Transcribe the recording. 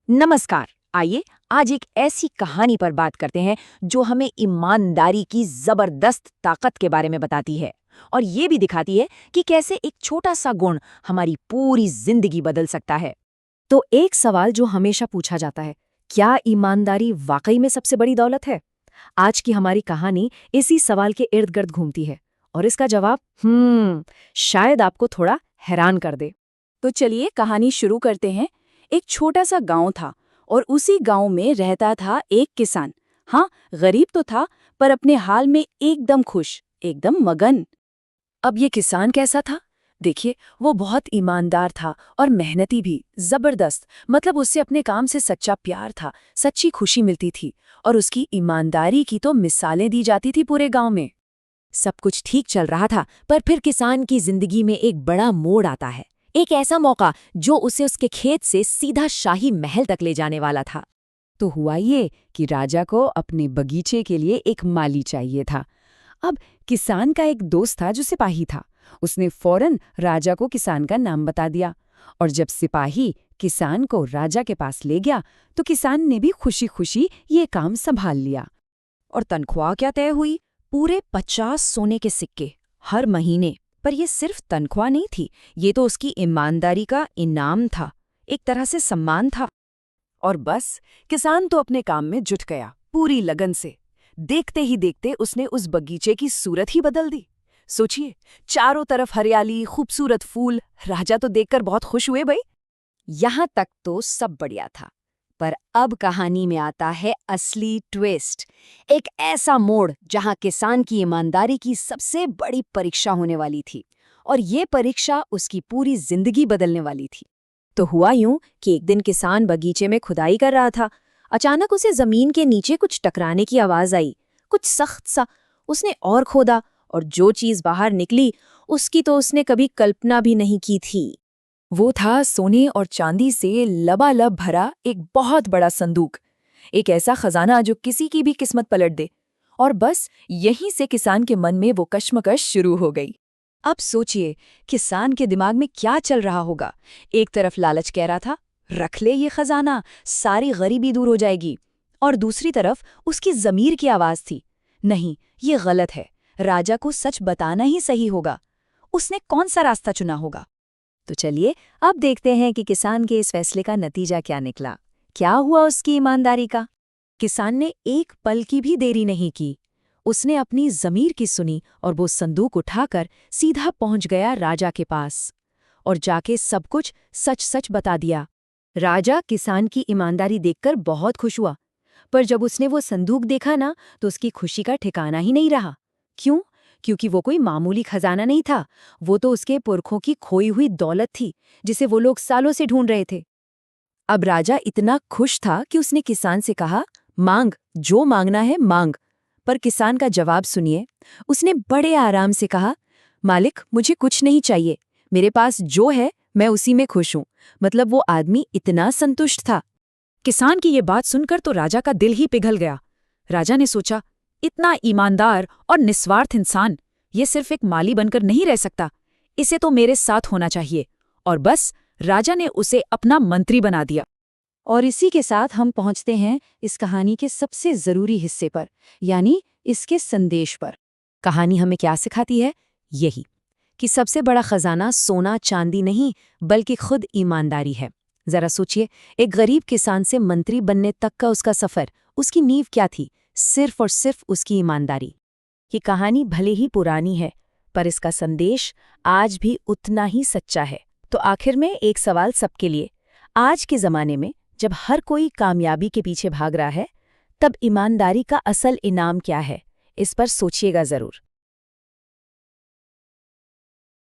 नमस्कार। आइए आज एक ऐसी कहानी पर बात करते हैं जो हमें ईमानदारी की जबरदस्त ताकत के बारे में बताती है और ये भी दिखाती है कि कैसे एक छोटा सा गुण हमारी पूरी जिंदगी बदल सकता है। तो एक सवाल जो हमेशा पूछा जाता है, क्या ईमानदारी वाकई में सबसे बड़ी दौलत है? आज की हमारी कहानी इसी सवाल के इर्द गिर्द घूमती है और इसका जवाब शायद आपको थोड़ा हैरान कर दे। तो चलिए कहानी शुरू करते हैं। एक छोटा सा गांव था और उसी गांव में रहता था एक किसान। हाँ, गरीब तो था पर अपने हाल में एकदम खुश, एकदम मगन। अब ये किसान कैसा था? देखिए, वो बहुत ईमानदार था और मेहनती भी, जबरदस्त। मतलब उससे अपने काम से सच्चा प्यार था, सच्ची खुशी मिलती थी और उसकी ईमानदारी की तो मिसालें दी जाती थी पूरे गांव में। सब कुछ ठीक चल रहा था, पर फिर किसान की जिंदगी में एक बड़ा मोड़ आता है। एक ऐसा मौका जो उसे उसके खेत से सीधा शाही महल तक ले जाने वाला था। तो हुआ ये कि राजा को अपने बगीचे के लिए एक माली चाहिए था। अब किसान का एक दोस्त था जो सिपाही था। उसने फौरन राजा को किसान का नाम बता दिया और जब सिपाही किसान को राजा के पास ले गया तो किसान ने भी खुशी खुशी ये काम संभाल लिया। और तनख्वाह क्या तय हुई? पूरे 50 सोने के सिक्के हर महीने। पर ये सिर्फ तनख्वाह नहीं थी, ये तो उसकी ईमानदारी का इनाम था, एक तरह से सम्मान था। और बस किसान तो अपने काम में जुट गया पूरी लगन से। देखते ही देखते उसने उस बगीचे की सूरत ही बदल दी। सोचिए, चारों तरफ हरियाली, खूबसूरत फूल। राजा तो देखकर बहुत खुश हुए भाई। यहाँ तक तो सब बढ़िया था, पर अब कहानी में आता है असली ट्विस्ट। एक ऐसा मोड़ जहां किसान की ईमानदारी की सबसे बड़ी परीक्षा होने वाली थी और ये परीक्षा उसकी पूरी जिंदगी बदलने वाली थी। तो हुआ यूं कि एक दिन किसान बगीचे में खुदाई कर रहा था। अचानक उसे जमीन के नीचे कुछ टकराने की आवाज आई, कुछ सख्त सा। उसने और खोदा और जो चीज बाहर निकली उसकी तो उसने कभी कल्पना भी नहीं की थी। वो था सोने और चांदी से लबालब भरा एक बहुत बड़ा संदूक, एक ऐसा खजाना जो किसी की भी किस्मत पलट दे। और बस यहीं से किसान के मन में वो कश्मकश शुरू हो गई। अब सोचिए, किसान के दिमाग में क्या चल रहा होगा। एक तरफ लालच कह रहा था, रख ले ये खजाना, सारी गरीबी दूर हो जाएगी। और दूसरी तरफ उसकी ज़मीर की आवाज़ थी, नहीं, ये गलत है, राजा को सच बताना ही सही होगा। उसने कौन सा रास्ता चुना होगा? तो चलिए अब देखते हैं कि किसान के इस फैसले का नतीजा क्या निकला। क्या हुआ उसकी ईमानदारी का? किसान ने एक पल की भी देरी नहीं की। उसने अपनी ज़मीर की सुनी और वो संदूक उठाकर सीधा पहुंच गया राजा के पास और जाके सब कुछ सच सच बता दिया। राजा किसान की ईमानदारी देखकर बहुत खुश हुआ, पर जब उसने वो संदूक देखा ना तो उसकी खुशी का ठिकाना ही नहीं रहा। क्यों? क्योंकि वो कोई मामूली खजाना नहीं था, वो तो उसके पुरखों की खोई हुई दौलत थी जिसे वो लोग सालों से ढूंढ रहे थे। अब राजा इतना खुश था कि उसने किसान से कहा, मांग, जो मांगना है मांग। पर किसान का जवाब सुनिए। उसने बड़े आराम से कहा, मालिक, मुझे कुछ नहीं चाहिए, मेरे पास जो है मैं उसी में खुश हूं। मतलब वो आदमी इतना संतुष्ट था। किसान की ये बात सुनकर तो राजा का दिल ही पिघल गया। राजा ने सोचा, इतना ईमानदार और निस्वार्थ इंसान ये सिर्फ एक माली बनकर नहीं रह सकता, इसे तो मेरे साथ होना चाहिए। और बस राजा ने उसे अपना मंत्री बना दिया। और इसी के साथ हम पहुंचते हैं इस कहानी के सबसे जरूरी हिस्से पर, यानी इसके संदेश पर। कहानी हमें क्या सिखाती है? यही कि सबसे बड़ा खजाना सोना चांदी नहीं बल्कि खुद ईमानदारी है। जरा सोचिए, एक गरीब किसान से मंत्री बनने तक का उसका सफर, उसकी नींव क्या थी? सिर्फ और सिर्फ उसकी ईमानदारी। ये कहानी भले ही पुरानी है, पर इसका संदेश आज भी उतना ही सच्चा है। तो आखिर में एक सवाल सबके लिए, आज के ज़माने में जब हर कोई कामयाबी के पीछे भाग रहा है, तब ईमानदारी का असल इनाम क्या है? इस पर सोचिएगा ज़रूर।